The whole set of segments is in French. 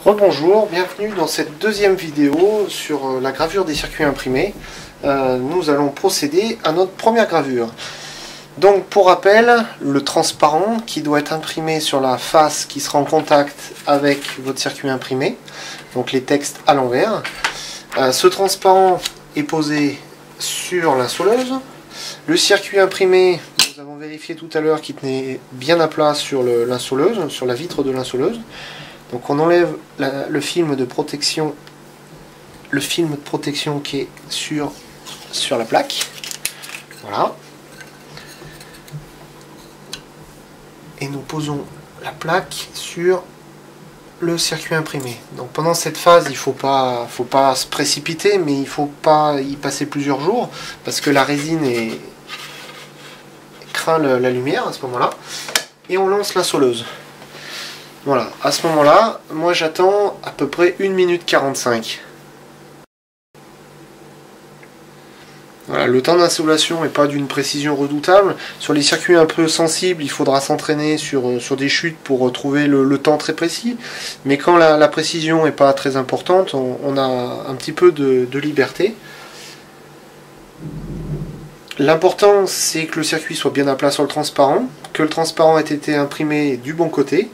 Rebonjour, bienvenue dans cette deuxième vidéo sur la gravure des circuits imprimés. Nous allons procéder à notre première gravure. Donc pour rappel, le transparent qui doit être imprimé sur la face qui sera en contact avec votre circuit imprimé, donc les textes à l'envers. Ce transparent est posé sur la soleuse. Le circuit imprimé, nous avons vérifié tout à l'heure qu'il tenait bien à plat sur l'insoleuse, sur la vitre de l'insoleuse. Donc on enlève le film de protection qui est sur la plaque. Voilà. Et nous posons la plaque sur le circuit imprimé. Donc pendant cette phase, il faut pas se précipiter, mais il faut pas y passer plusieurs jours parce que la résine craint la lumière à ce moment-là. Et on lance la soleuse. Voilà, à ce moment-là, moi j'attends à peu près 1 minute 45. Voilà, le temps d'insolation n'est pas d'une précision redoutable. Sur les circuits un peu sensibles, il faudra s'entraîner sur des chutes pour trouver le temps très précis. Mais quand la précision n'est pas très importante, on a un petit peu de liberté. L'important, c'est que le circuit soit bien à plat sur le transparent, que le transparent ait été imprimé du bon côté,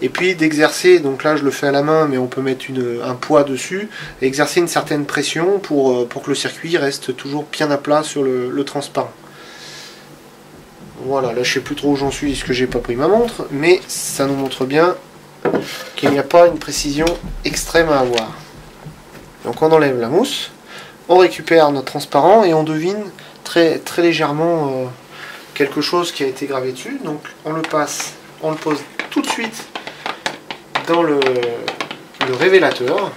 et puis d'exercer, donc là je le fais à la main, mais on peut mettre un poids dessus, exercer une certaine pression pour que le circuit reste toujours bien à plat sur le transparent. Voilà, là je sais plus trop où j'en suis, parce que j'ai pas pris ma montre, mais ça nous montre bien qu'il n'y a pas une précision extrême à avoir. Donc on enlève la mousse, on récupère notre transparent, et on devine très légèrement quelque chose qui a été gravé dessus. Donc on le pose tout de suite dans le révélateur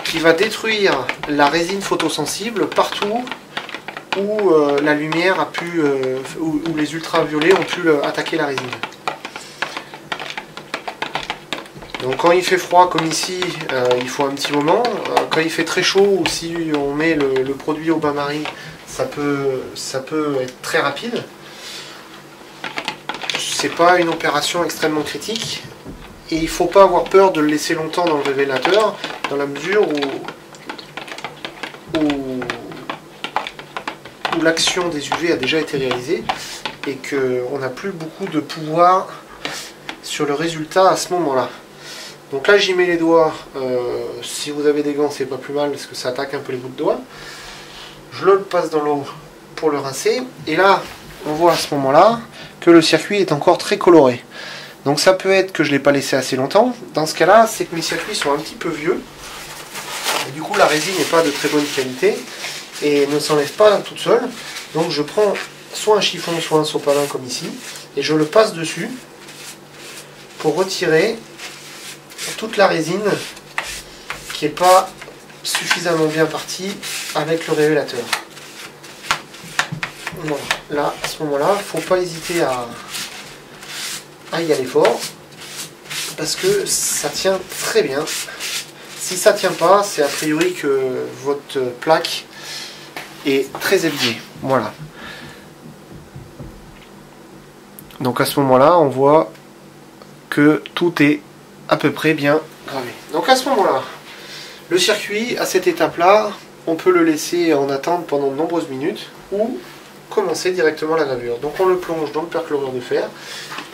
qui va détruire la résine photosensible partout où la lumière a pu, où les ultraviolets ont pu attaquer la résine. Donc quand il fait froid comme ici, il faut un petit moment. Quand il fait très chaud, ou si on met le produit au bain-marie, ça peut être très rapide. C'est pas une opération extrêmement critique. Et il ne faut pas avoir peur de le laisser longtemps dans le révélateur, dans la mesure où l'action des UV a déjà été réalisée et qu'on n'a plus beaucoup de pouvoir sur le résultat à ce moment-là. Donc là j'y mets les doigts, si vous avez des gants c'est pas plus mal parce que ça attaque un peu les bouts de doigts. Je le passe dans l'eau pour le rincer, et là on voit à ce moment-là que le circuit est encore très coloré. Donc ça peut être que je ne l'ai pas laissé assez longtemps. Dans ce cas-là, c'est que mes circuits sont un petit peu vieux, et du coup la résine n'est pas de très bonne qualité et ne s'enlève pas toute seule. Donc je prends soit un chiffon, soit un sopalin comme ici, et je le passe dessus pour retirer toute la résine qui n'est pas suffisamment bien partie avec le révélateur. Voilà. Là, à ce moment-là, il ne faut pas hésiter à y aller fort, parce que ça tient très bien. Si ça ne tient pas, c'est a priori que votre plaque est très abîmée. Voilà. Donc à ce moment-là, on voit que tout est à peu près bien gravé. Donc à ce moment-là, le circuit, à cette étape-là, on peut le laisser en attente pendant de nombreuses minutes ou commencer directement la gravure. Donc on le plonge dans le perchlorure de fer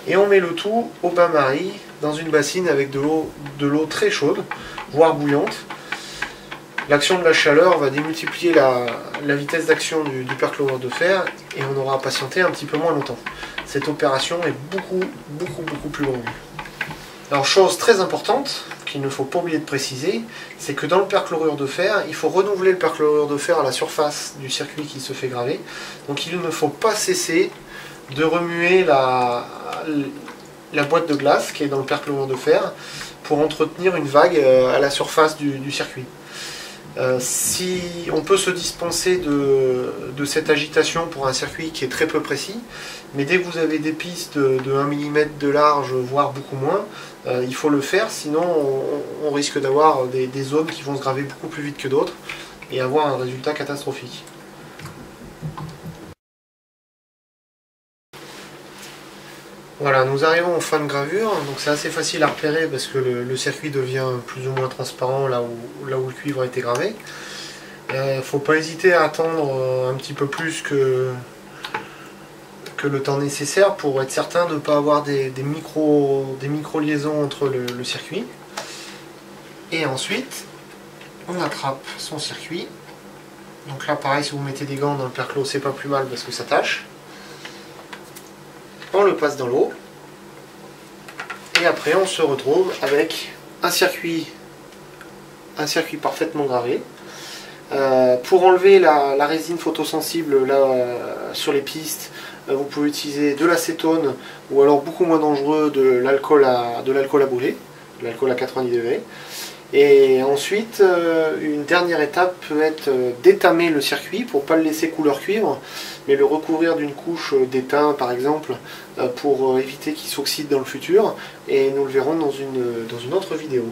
et on met le tout au bain-marie dans une bassine avec de l'eau très chaude, voire bouillante. L'action de la chaleur va démultiplier la vitesse d'action du perchlorure de fer et on aura à patienter un petit peu moins longtemps. Cette opération est beaucoup plus longue. Alors, chose très importante, qu'il ne faut pas oublier de préciser, c'est que dans le perchlorure de fer, il faut renouveler le perchlorure de fer à la surface du circuit qui se fait graver. Donc il ne faut pas cesser de remuer la boîte de glace qui est dans le perchlorure de fer pour entretenir une vague à la surface du circuit. Si on peut se dispenser de cette agitation pour un circuit qui est très peu précis, mais dès que vous avez des pistes de 1 mm de large, voire beaucoup moins, il faut le faire, sinon on risque d'avoir des zones qui vont se graver beaucoup plus vite que d'autres et avoir un résultat catastrophique. Voilà, nous arrivons en fin de gravure, donc c'est assez facile à repérer parce que le circuit devient plus ou moins transparent là où le cuivre a été gravé. Faut pas hésiter à attendre un petit peu plus que le temps nécessaire pour être certain de ne pas avoir des micro-liaisons entre le circuit. Et ensuite, on attrape son circuit. Donc là pareil, si vous mettez des gants dans le perclos, c'est pas plus mal parce que ça tâche. On le passe dans l'eau. Et après on se retrouve avec un circuit parfaitement gravé. Pour enlever la résine photosensible là, sur les pistes, vous pouvez utiliser de l'acétone ou alors beaucoup moins dangereux de l'alcool à brûler, de l'alcool à 90 degrés. Et ensuite, une dernière étape peut être d'étamer le circuit pour ne pas le laisser couleur cuivre, mais le recouvrir d'une couche d'étain par exemple, pour éviter qu'il s'oxyde dans le futur. Et nous le verrons dans une autre vidéo.